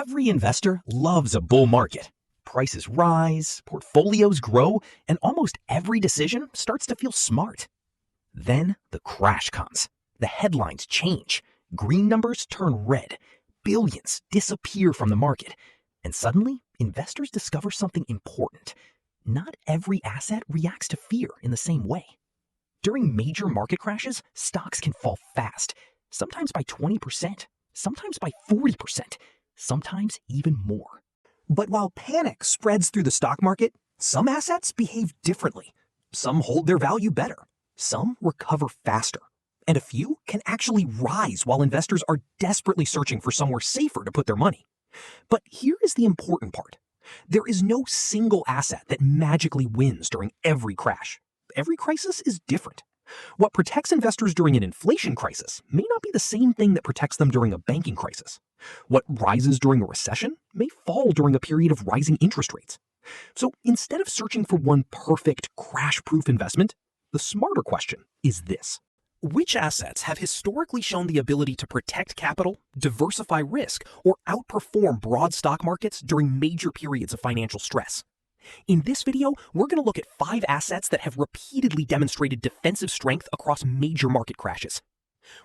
Every investor loves a bull market. Prices rise, portfolios grow, and almost every decision starts to feel smart. Then the crash comes. The headlines change. Green numbers turn red. Billions disappear from the market. And suddenly, investors discover something important. Not every asset reacts to fear in the same way. During major market crashes, stocks can fall fast, sometimes by 20%, sometimes by 40%, sometimes even more. But while panic spreads through the stock market, some assets behave differently. Some hold their value better. Some recover faster. And a few can actually rise while investors are desperately searching for somewhere safer to put their money. But here is the important part. There is no single asset that magically wins during every crash. Every crisis is different. What protects investors during an inflation crisis may not be the same thing that protects them during a banking crisis. What rises during a recession may fall during a period of rising interest rates. So instead of searching for one perfect crash-proof investment, the smarter question is this. Which assets have historically shown the ability to protect capital, diversify risk, or outperform broad stock markets during major periods of financial stress? In this video, we're going to look at 5 assets that have repeatedly demonstrated defensive strength across major market crashes.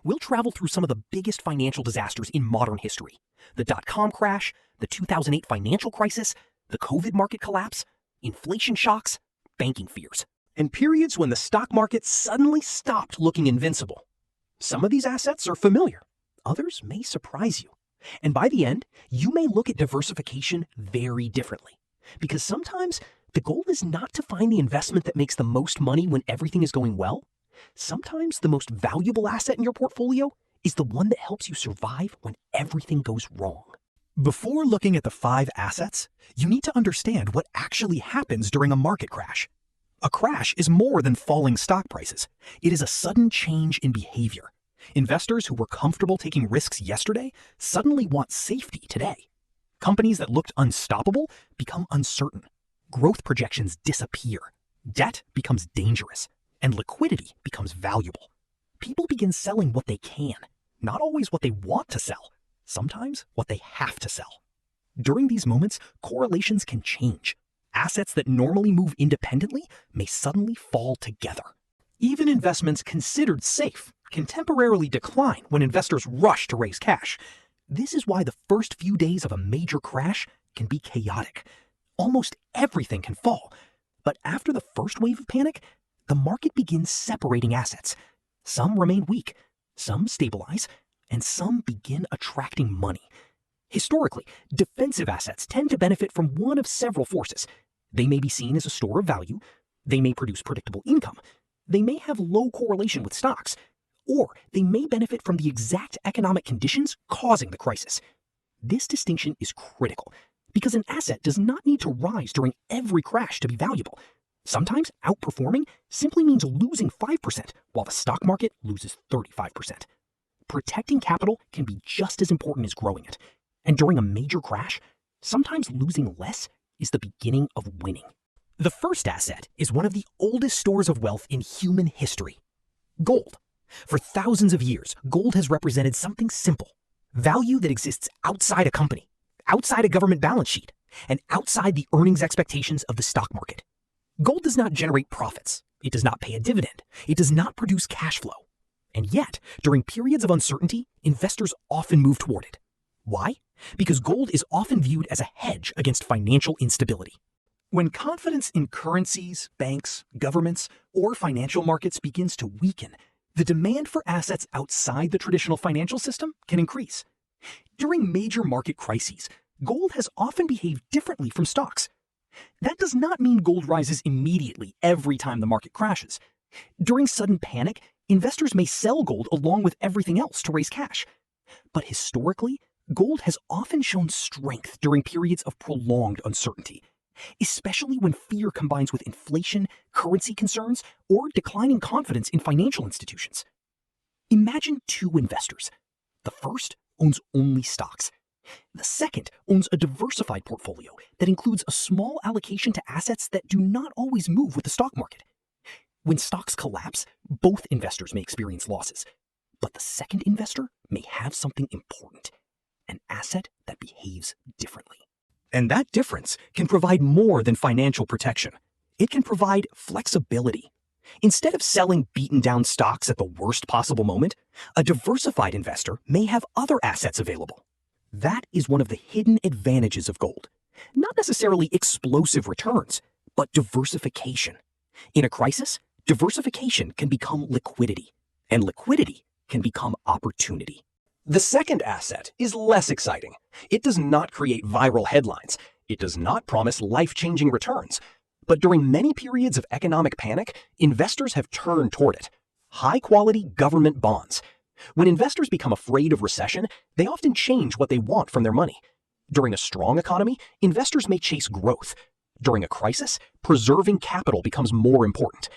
We'll travel through some of the biggest financial disasters in modern history: the dot-com crash, the 2008 financial crisis, the COVID market collapse, inflation shocks, banking fears, and periods when the stock market suddenly stopped looking invincible. Some of these assets are familiar. Others may surprise you. And by the end, you may look at diversification very differently. Because sometimes the goal is not to find the investment that makes the most money when everything is going well. Sometimes the most valuable asset in your portfolio is the one that helps you survive when everything goes wrong. Before looking at the 5 assets, you need to understand what actually happens during a market crash. A crash is more than falling stock prices. It is a sudden change in behavior. Investors who were comfortable taking risks yesterday suddenly want safety today. Companies that looked unstoppable become uncertain. Growth projections disappear. Debt becomes dangerous. And liquidity becomes valuable. People begin selling what they can, not always what they want to sell, sometimes what they have to sell. During these moments, correlations can change. Assets that normally move independently may suddenly fall together. Even investments considered safe can temporarily decline when investors rush to raise cash. This is why the first few days of a major crash can be chaotic. Almost everything can fall. But after the first wave of panic, the market begins separating assets. Some remain weak, some stabilize, and some begin attracting money. Historically, defensive assets tend to benefit from one of several forces. They may be seen as a store of value, they may produce predictable income, they may have low correlation with stocks, or they may benefit from the exact economic conditions causing the crisis. This distinction is critical, because an asset does not need to rise during every crash to be valuable. Sometimes outperforming simply means losing 5% while the stock market loses 35%. Protecting capital can be just as important as growing it. And during a major crash, sometimes losing less is the beginning of winning. The first asset is one of the oldest stores of wealth in human history: gold. For thousands of years, gold has represented something simple: value that exists outside a company, outside a government balance sheet, and outside the earnings expectations of the stock market. Gold does not generate profits. It does not pay a dividend. It does not produce cash flow. And yet, during periods of uncertainty, investors often move toward it. Why? Because gold is often viewed as a hedge against financial instability. When confidence in currencies, banks, governments, or financial markets begins to weaken, the demand for assets outside the traditional financial system can increase. During major market crises, gold has often behaved differently from stocks. That does not mean gold rises immediately every time the market crashes. During sudden panic, investors may sell gold along with everything else to raise cash. But historically, gold has often shown strength during periods of prolonged uncertainty, especially when fear combines with inflation, currency concerns, or declining confidence in financial institutions. Imagine 2 investors. The first owns only stocks. The second owns a diversified portfolio that includes a small allocation to assets that do not always move with the stock market. When stocks collapse, both investors may experience losses, but the second investor may have something important: an asset that behaves differently. And that difference can provide more than financial protection. It can provide flexibility. Instead of selling beaten-down stocks at the worst possible moment, a diversified investor may have other assets available. That is one of the hidden advantages of gold. Not necessarily explosive returns, but diversification. In a crisis, diversification can become liquidity, and liquidity can become opportunity. The second asset is less exciting. It does not create viral headlines. It does not promise life-changing returns. But during many periods of economic panic, investors have turned toward it. High-quality government bonds. When investors become afraid of recession, they often change what they want from their money. During a strong economy, investors may chase growth. During a crisis, preserving capital becomes more important.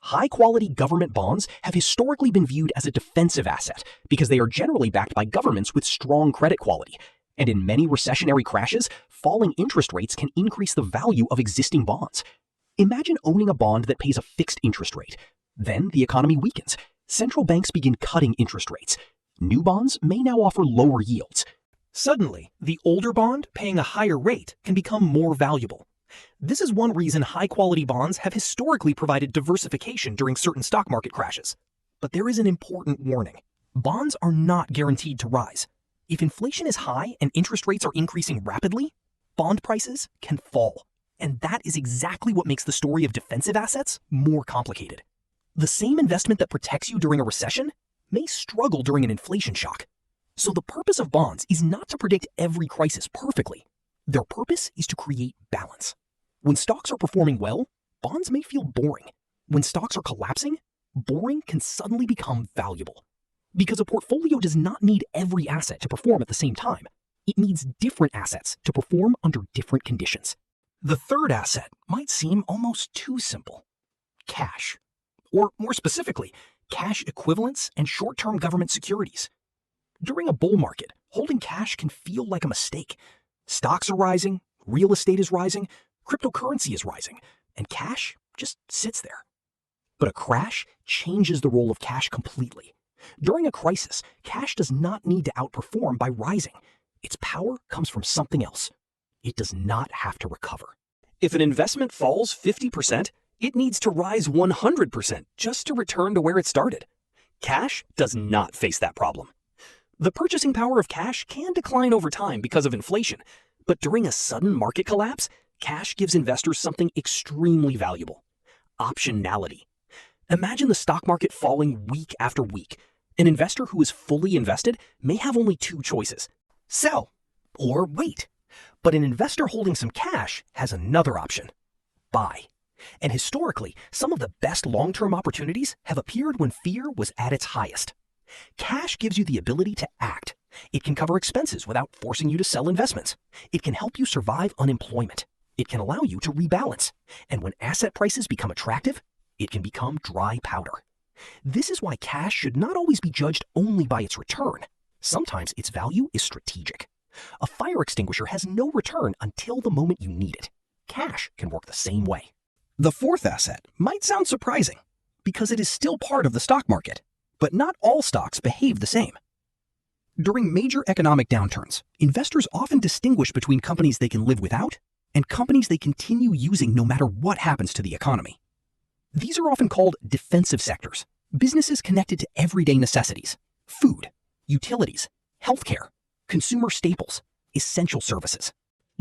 High-quality government bonds have historically been viewed as a defensive asset because they are generally backed by governments with strong credit quality. And in many recessionary crashes, falling interest rates can increase the value of existing bonds. Imagine owning a bond that pays a fixed interest rate. Then the economy weakens. Central banks begin cutting interest rates. New bonds may now offer lower yields. Suddenly, the older bond paying a higher rate can become more valuable. This is one reason high-quality bonds have historically provided diversification during certain stock market crashes. But there is an important warning. Bonds are not guaranteed to rise. If inflation is high and interest rates are increasing rapidly, bond prices can fall. And that is exactly what makes the story of defensive assets more complicated. The same investment that protects you during a recession may struggle during an inflation shock. So the purpose of bonds is not to predict every crisis perfectly. Their purpose is to create balance. When stocks are performing well, bonds may feel boring. When stocks are collapsing, boring can suddenly become valuable. Because a portfolio does not need every asset to perform at the same time. It needs different assets to perform under different conditions. The third asset might seem almost too simple. Cash. Or more specifically, cash equivalents and short-term government securities. During a bull market, holding cash can feel like a mistake. Stocks are rising, real estate is rising, cryptocurrency is rising, and cash just sits there. But a crash changes the role of cash completely. During a crisis, cash does not need to outperform by rising. Its power comes from something else. It does not have to recover. If an investment falls 50%, it needs to rise 100% just to return to where it started. Cash does not face that problem. The purchasing power of cash can decline over time because of inflation, but during a sudden market collapse, cash gives investors something extremely valuable: optionality. Imagine the stock market falling week after week. An investor who is fully invested may have only two choices: sell or wait. But an investor holding some cash has another option: buy. And historically, some of the best long-term opportunities have appeared when fear was at its highest. Cash gives you the ability to act. It can cover expenses without forcing you to sell investments. It can help you survive unemployment. It can allow you to rebalance. And when asset prices become attractive, it can become dry powder. This is why cash should not always be judged only by its return. Sometimes its value is strategic. A fire extinguisher has no return until the moment you need it. Cash can work the same way. The fourth asset might sound surprising because it is still part of the stock market, but not all stocks behave the same. During major economic downturns, investors often distinguish between companies they can live without and companies they continue using no matter what happens to the economy. These are often called defensive sectors, businesses connected to everyday necessities: food, utilities, healthcare, consumer staples, essential services.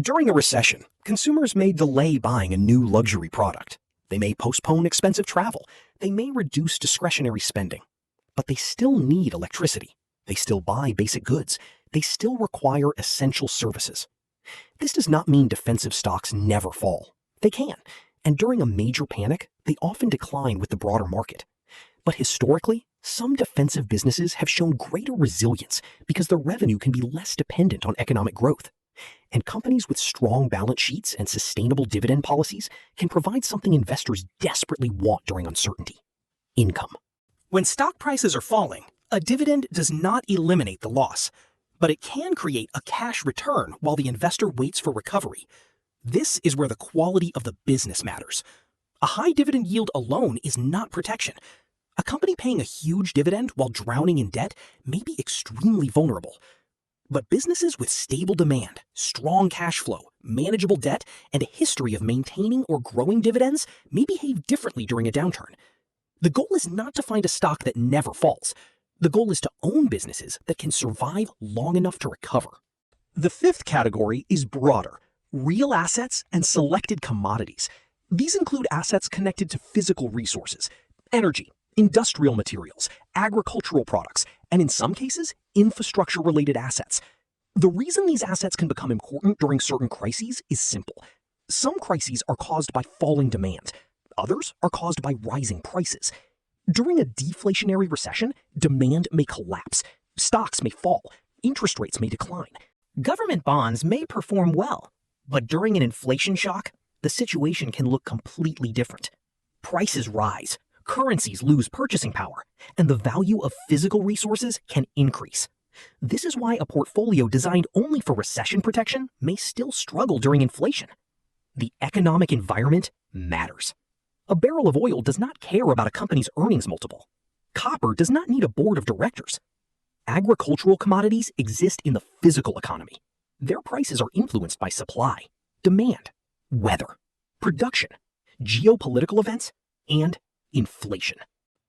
During a recession, consumers may delay buying a new luxury product. They may postpone expensive travel. They may reduce discretionary spending. But they still need electricity. They still buy basic goods. They still require essential services. This does not mean defensive stocks never fall. They can, and during a major panic, they often decline with the broader market. But historically, some defensive businesses have shown greater resilience because their revenue can be less dependent on economic growth. And companies with strong balance sheets and sustainable dividend policies can provide something investors desperately want during uncertainty: income. When stock prices are falling, a dividend does not eliminate the loss, but it can create a cash return while the investor waits for recovery. This is where the quality of the business matters. A high dividend yield alone is not protection. A company paying a huge dividend while drowning in debt may be extremely vulnerable. But businesses with stable demand, strong cash flow, manageable debt, and a history of maintaining or growing dividends may behave differently during a downturn. The goal is not to find a stock that never falls. The goal is to own businesses that can survive long enough to recover. The fifth category is broader: real assets and selected commodities. These include assets connected to physical resources, energy, industrial materials, agricultural products, and in some cases, infrastructure-related assets. The reason these assets can become important during certain crises is simple. Some crises are caused by falling demand. Others are caused by rising prices. During a deflationary recession, demand may collapse, stocks may fall, interest rates may decline. Government bonds may perform well, but during an inflation shock, the situation can look completely different. Prices rise, currencies lose purchasing power, and the value of physical resources can increase. This is why a portfolio designed only for recession protection may still struggle during inflation. The economic environment matters. A barrel of oil does not care about a company's earnings multiple. Copper does not need a board of directors. Agricultural commodities exist in the physical economy. Their prices are influenced by supply, demand, weather, production, geopolitical events, and inflation.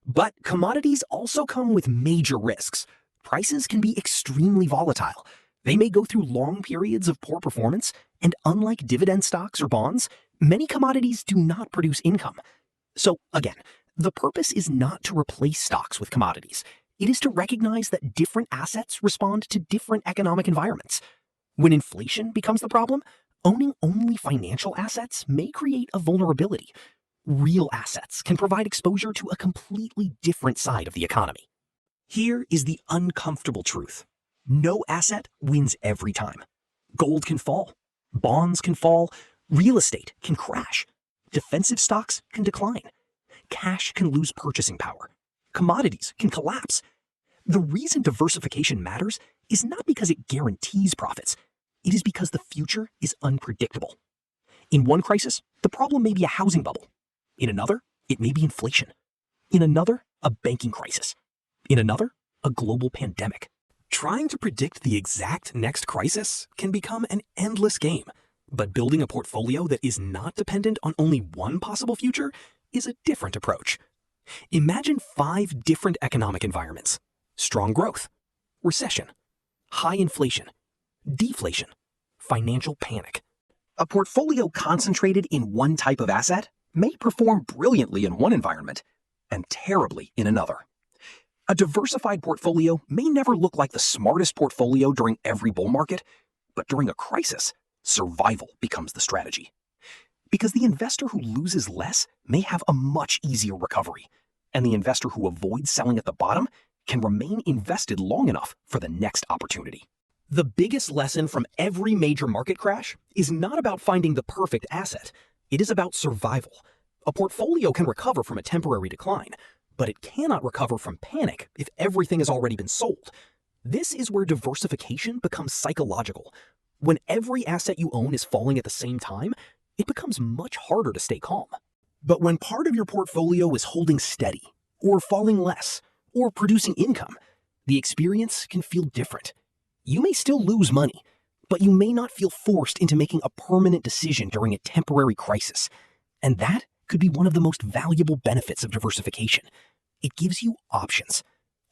But commodities also come with major risks. Prices can be extremely volatile. They may go through long periods of poor performance, and unlike dividend stocks or bonds, many commodities do not produce income. So again, the purpose is not to replace stocks with commodities. It is to recognize that different assets respond to different economic environments. When inflation becomes the problem, owning only financial assets may create a vulnerability. Real assets can provide exposure to a completely different side of the economy. Here is the uncomfortable truth. No asset wins every time. Gold can fall. Bonds can fall. Real estate can crash. Defensive stocks can decline. Cash can lose purchasing power. Commodities can collapse. The reason diversification matters is not because it guarantees profits. It is because the future is unpredictable. In one crisis, the problem may be a housing bubble. In another, it may be inflation. In another, a banking crisis. In another, a global pandemic. Trying to predict the exact next crisis can become an endless game, but building a portfolio that is not dependent on only one possible future is a different approach. Imagine 5 different economic environments: strong growth, recession, high inflation, deflation, financial panic. A portfolio concentrated in one type of asset may perform brilliantly in one environment and terribly in another. A diversified portfolio may never look like the smartest portfolio during every bull market, but during a crisis, survival becomes the strategy. Because the investor who loses less may have a much easier recovery, and the investor who avoids selling at the bottom can remain invested long enough for the next opportunity. The biggest lesson from every major market crash is not about finding the perfect asset. It is about survival. A portfolio can recover from a temporary decline, but it cannot recover from panic if everything has already been sold. This is where diversification becomes psychological. When every asset you own is falling at the same time, it becomes much harder to stay calm. But when part of your portfolio is holding steady, or falling less, or producing income, the experience can feel different. You may still lose money, but you may not feel forced into making a permanent decision during a temporary crisis. And that could be one of the most valuable benefits of diversification. It gives you options.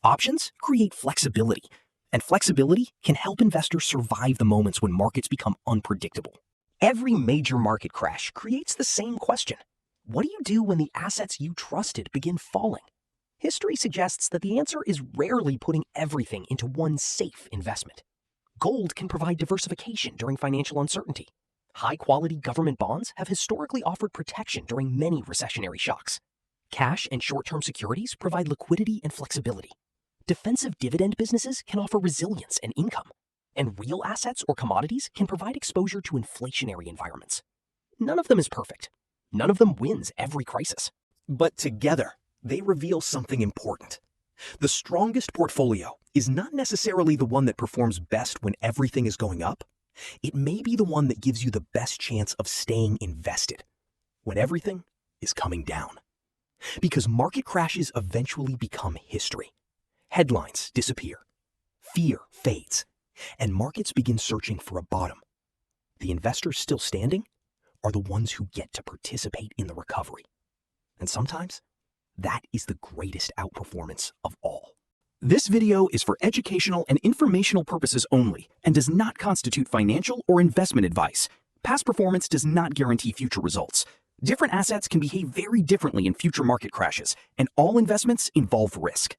Options create flexibility, and flexibility can help investors survive the moments when markets become unpredictable. Every major market crash creates the same question. What do you do when the assets you trusted begin falling? History suggests that the answer is rarely putting everything into one safe investment. Gold can provide diversification during financial uncertainty. High-quality government bonds have historically offered protection during many recessionary shocks. Cash and short-term securities provide liquidity and flexibility. Defensive dividend businesses can offer resilience and income. And real assets or commodities can provide exposure to inflationary environments. None of them is perfect. None of them wins every crisis. But together, they reveal something important. The strongest portfolio is not necessarily the one that performs best when everything is going up. It may be the one that gives you the best chance of staying invested when everything is coming down. Because market crashes eventually become history. Headlines disappear. Fear fades. and markets begin searching for a bottom. The investors still standing are the ones who get to participate in the recovery. And sometimes, that is the greatest outperformance of all. This video is for educational and informational purposes only and does not constitute financial or investment advice. Past performance does not guarantee future results. Different assets can behave very differently in future market crashes, and all investments involve risk.